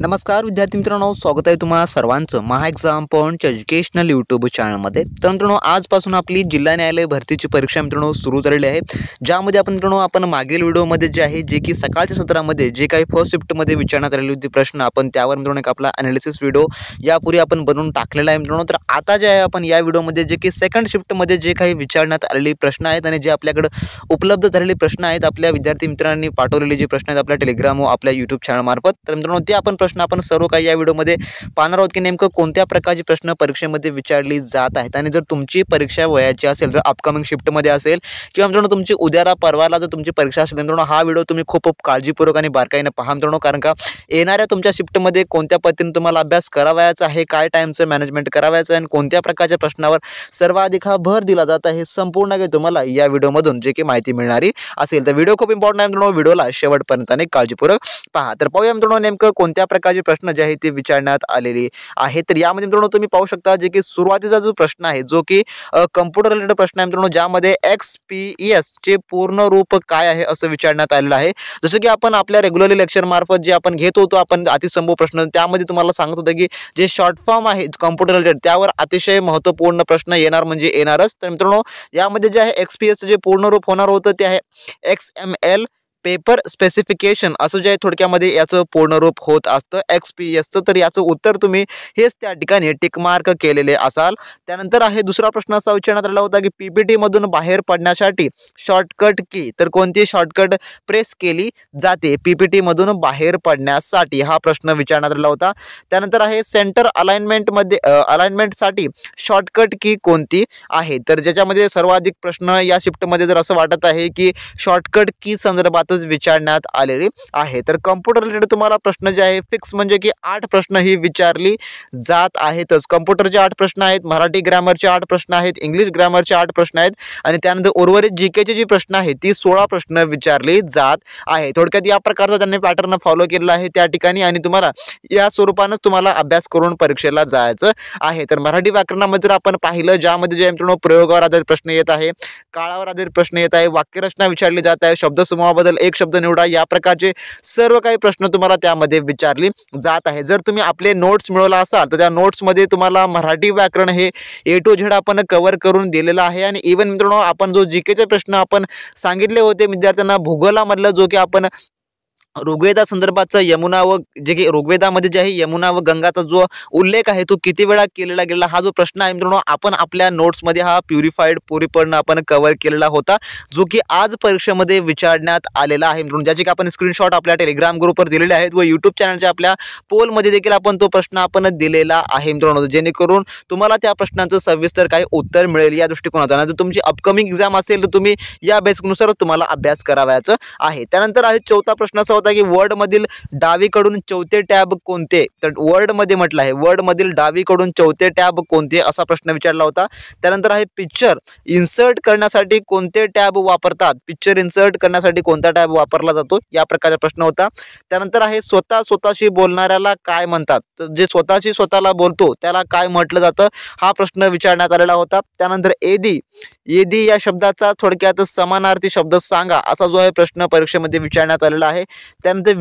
नमस्कार विद्यार्थी मित्रांनो, स्वागत आहे तुम्हा सर्वांचं महा एक्झाम पॉइंट एज्युकेशनल यूट्यूब चॅनलमध्ये। तर मित्रांनो, आजपासून आपली जिल्हा न्यायालय भरतीची परीक्षा मित्रांनो सुरू झालेली आहे, ज्यामध्ये आपण मागील व्हिडिओमध्ये जे आहे जे की सकाळच्या सत्रामध्ये जे काही फर्स्ट शिफ्टमध्ये विचारण्यात आलेले होते प्रश्न, आपण त्यावर मित्रांनो एक आपला ॲनालिसिस व्हिडिओ यापूर्वी आपण बनवून टाकलेला आहे मित्रांनो। तर आता जे आहे आपण या व्हिडिओमध्ये जे की सेकंड शिफ्टमध्ये जे काही विचारण्यात आलेले प्रश्न आहेत आणि जे आपल्याकडे उपलब्ध झालेले प्रश्न आहेत, आपल्या विद्यार्थी मित्रांनी पाठवलेले जे प्रश्न आहेत आपल्या टेलिग्राम व आपल्या यूट्यूब चॅनलमार्फत, तर मित्रांनो ते आपण सर्व काही या व्हिडिओमध्ये पाहणार आहोत की नेमकं कोणत्या प्रकारचे प्रश्न परीक्षेमध्ये विचारली जात आहेत। आणि जर तुमची परीक्षा वयाची असेल, जर अपकमिंग शिफ्टमध्ये असेल किंवा मित्रांनो तुमची उद्याला परवाला जर तुमची परीक्षा असेल, मित्रांनो हा व्हिडिओ तुम्ही खूप काळजीपूर्वक आणि बारकाईने पहा मित्रांनो, कारण का येणाऱ्या तुमच्या शिफ्टमध्ये कोणत्या पद्धतीने तुम्हाला अभ्यास करावायचा आहे, काय टाईमचं मॅनेजमेंट करावायचं आहे आणि कोणत्या प्रकारच्या प्रश्नावर सर्वाधिक भर दिला जात आहे, संपूर्ण काही तुम्हाला या व्हिडिओमधून जे की माहिती मिळणारी असेल। तर व्हिडिओ खूप इम्पॉर्टंट आहे मित्रांनो, व्हिडिओला शेवटपर्यंत आणि काळजीपूर्वक पहा। तर पाहूया मित्रांनो नेमकं कोणत्या प्रकारचे प्रश्न जे आहे ते विचारण्यात आलेले आहेत। तर यामध्ये मित्रांनो तुम्ही पाहू शकता जे की सुरुवातीचा जो प्रश्न आहे जो की कम्प्युटर रिलेटेड प्रश्न आहे मित्रांनो, ज्यामध्ये XPS चे पूर्ण रूप काय आहे असं विचारण्यात आलेलं आहे। जसं की आपण आपल्या रेग्युलरली लेक्चर मार्फत जे आपण घेत होतो आपण अतिसंभव प्रश्न, त्यामध्ये तुम्हाला सांगत होतं की जे शॉर्ट फॉर्म आहे कम्प्युटर रिलेटेड त्यावर अतिशय महत्त्वपूर्ण प्रश्न येणार म्हणजे येणारच। तर मित्रांनो यामध्ये जे आहे XPS जे पूर्ण रूप होणार होतं ते आहे XML पेपर स्पेसिफिकेशन असं जे आहे थोडक्यामध्ये याचं पूर्ण रूप होत असतं XPSचं। तर याचं उत्तर तुम्ही हेच त्या ठिकाणी टिक मार्क केलेले असाल। त्यानंतर आहे दुसरा प्रश्न असा विचारण्यात आला होता की PPT मधून बाहेर पडण्यासाठी शॉर्टकट की, तर कोणती शॉर्टकट प्रेस केली जाते PPT मधून बाहेर पडण्यासाठी, हा प्रश्न विचारण्यात आला होता। त्यानंतर आहे सेंटर अलाइनमेंटमध्ये अलाइनमेंटसाठी शॉर्टकट की कोणती आहे, तर ज्याच्यामध्ये सर्वाधिक प्रश्न या शिफ्टमध्ये जर असं वाटत आहे की शॉर्टकट की संदर्भात विचारण्यात आलेली आहे। तर कम्प्युटर रिलेटेड तुम्हाला प्रश्न जे आहे फिक्स म्हणजे की 8 प्रश्न ही विचारली जात आहेतच। कम्प्युटरचे 8 प्रश्न आहेत, मराठी ग्रामरचे 8 प्रश्न आहेत, इंग्लिश ग्रामरचे 8 प्रश्न आहेत आणि त्यानंतर उर्वरित जीकेचे जी प्रश्न आहेत ती 16 प्रश्न विचारली जात आहे। थोडक्यात या प्रकारचा त्यांनी पॅटर्न फॉलो केलेला आहे त्या ठिकाणी आणि तुम्हाला या स्वरूपानंच तुम्हाला अभ्यास करून परीक्षेला जायचं आहे। तर मराठी व्याकरणामध्ये जर आपण पाहिलं, ज्यामध्ये जे मित्रांनो प्रयोगावर आधारित प्रश्न येत आहे, काळावर आधारित प्रश्न येत आहे, वाक्यरचना विचारली जात आहे, शब्दसमूहाबद्दल एक शब्द निवडा, या प्रकारचे सर्व काही प्रश्न तुम्हाला त्यामध्ये विचारली जात आहे। जर तुम्ही आपले नोट्स मिळवला असाल तर त्या नोट्समध्ये तुम्हाला मराठी व्याकरण हे A to Z आपण कव्हर करून दिलेलं आहे। आणि इव्हन मित्रांनो आपण जो जीकेचे प्रश्न आपण सांगितले होते विद्यार्थ्यांना भूगोलामधलं, जो की आपण ऋग्वेदा संदर्भाचा यमुना व जे की ऋग्वेदामध्ये जे आहे यमुना व गंगाचा जो उल्लेख आहे तो किती वेळा केलेला गेला, हा जो प्रश्न आहे मित्रांनो आपण आपल्या नोट्समध्ये हा प्युरिफाईड परिपूर्ण आपण कव्हर केलेला होता, जो की आज परीक्षेमध्ये विचारण्यात आलेला आहे मित्रांनो, ज्याचे की आपण स्क्रीनशॉट आपल्या टेलिग्राम ग्रुपवर दिलेले आहेत व यूट्यूब चॅनलच्या आपल्या पोलमध्ये देखील आपण तो प्रश्न आपण दिलेला आहे मित्रांनो, जेणेकरून तुम्हाला त्या प्रश्नांचं सविस्तर काही उत्तर मिळेल या दृष्टिकोनातून। जर तुमची अपकमिंग एक्झाम असेल तर तुम्ही या बेसिकनुसारच तुम्हाला अभ्यास करावायचा आहे। त्यानंतर आहे चौथा प्रश्न असा की वर्ड मधील डावीकडून चौथे टॅब कोणते, तर वर्ड मध्ये म्हटलं आहे वर्ड मधील डावीकडून चौथे टॅब कोणते असा प्रश्न विचारला होता। त्यानंतर आहे पिक्चर इन्सर्ट करण्यासाठी कोणते टॅब वापरतात, पिक्चर इन्सर्ट करण्यासाठी कोणता टॅब वापरला जातो, या प्रकारचा प्रश्न होता। त्यानंतर आहे स्वतःशी बोलणाऱ्याला काय म्हणतात, तर जे स्वतःशी स्वतःला बोलतो त्याला काय म्हटलं जातं, हा प्रश्न विचारण्यात आलेला होता। त्यानंतर एदी या शब्दाचा थोडक्यात समानार्थी शब्द सांगा, असा जो आहे प्रश्न परीक्षेमध्ये विचारण्यात आलेला आहे। त्यानंतर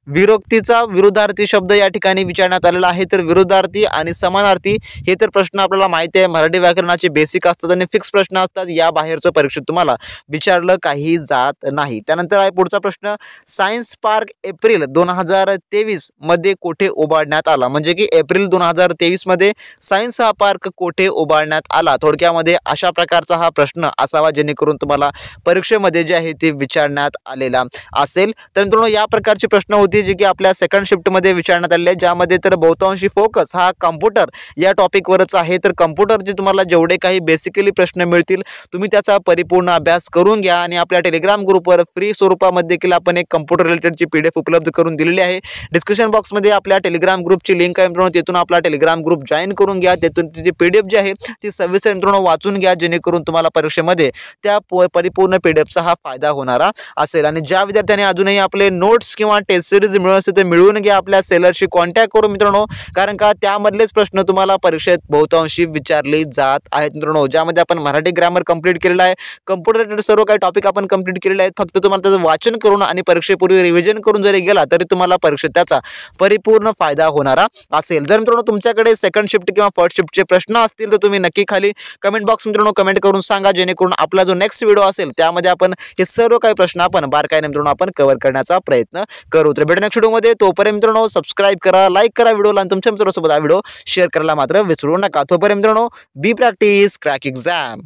विरोक्तीचा विरुद्धार्थी शब्द या ठिकाणी विचारण्यात आलेला आहे। तर विरुद्धार्थी आणि समानार्थी हे तर प्रश्न आपल्याला माहिती आहे, मराठी व्याकरणाचे बेसिक असतात आणि फिक्स प्रश्न असतात, या बाहेरचं परीक्षेत तुम्हाला विचारलं काही जात नाही। त्यानंतर आहे पुढचा प्रश्न, सायन्स पार्क एप्रिल 2023 मध्ये कोठे उभारण्यात आला, म्हणजे की एप्रिल 2023 मध्ये सायन्स हा पार्क कोठे उभारण्यात आला, थोडक्यामध्ये अशा प्रकारचा हा प्रश्न असावा जेणेकरून तुम्हाला परीक्षेमध्ये जे आहे ते विचारण्यात आलेला असेल। तर मित्रांनो या प्रकारचे प्रश्न होते जे की आपल्या सेकंड शिफ्टमध्ये विचारण्यात आले, ज्यामध्ये तर बहुतांशी फोकस हा कम्प्युटर या टॉपिकवरच आहे। तर कम्प्युटरचे तुम्हाला जेवढे काही बेसिकली प्रश्न मिळतील तुम्ही त्याचा परिपूर्ण अभ्यास करून घ्या आणि आपल्या टेलिग्राम ग्रुपवर फ्री स्वरूपामध्ये देखील आपण एक कम्प्युटर रिलेटेडची PDF उपलब्ध करून दिलेली आहे। डिस्क्रिप्शन बॉक्समध्ये आपल्या टेलिग्राम ग्रुपची लिंक आहे मित्रांनो, तिथून आपला टेलिग्राम ग्रुप जॉईन करून घ्या, तिथून तिची PDF जी आहे ती सविस्तर मित्रांनो वाचून घ्या, जेणेकरून तुम्हाला परीक्षेमध्ये त्या परिपूर्ण PDFचा हा फायदा होणारा असेल। आणि ज्या विद्यार्थ्यांनी अजूनही आपले नोट्स किंवा टेस्ट सिरीज फॅसिलिटीज मिळून असते ते मिळवून घ्या. आपल्या सेलरशी कॉन्टॅक्ट करून मित्रांनो, कारण का त्यामधलेच प्रश्न तुम्हाला परीक्षेत बहुतांशी विचारले जात आहेत मित्रांनो. ज्यामध्ये आपण मराठी ग्रामर कंप्लीट केलेला आहे, कम्प्युटर रिलेटेड सर्व काही टॉपिक आपण कंप्लीट केलेले आहेत. फक्त तुम्हाला त्याचं वाचन करून आणि परीक्षेपूर्वी रिव्हिजन करून जरी गेला तरी तुम्हाला परीक्षेत त्याचा परिपूर्ण फायदा होणारा असेल. जर मित्रांनो तुमच्याकडे सेकंड शिफ्ट किंवा फर्स्ट शिफ्टचे प्रश्न असतील तर तुम्ही नक्की खाली कमेंट बॉक्स मित्रांनो कमेंट करून सांगा, जेणेकरून आपला जो नेक्स्ट व्हिडिओ असेल त्यामध्ये आपण हे सर्व काही प्रश्न आपण बारकाईने मित्रांनो आपण कव्हर करण्याचा प्रयत्न करू. तर भेटू नेक्स्ट व्हिडिओमध्ये. तोपर्यंत मित्रांनो सबस्क्राईब करा, लाईक करा व्हिडिओला आणि तुमच्या मित्रांसोबत हा व्हिडिओ शेअर करायला मात्र विसरू नका. तोपर्यंत मित्रांनो बी प्रॅक्टिस क्रॅक एक्झाम.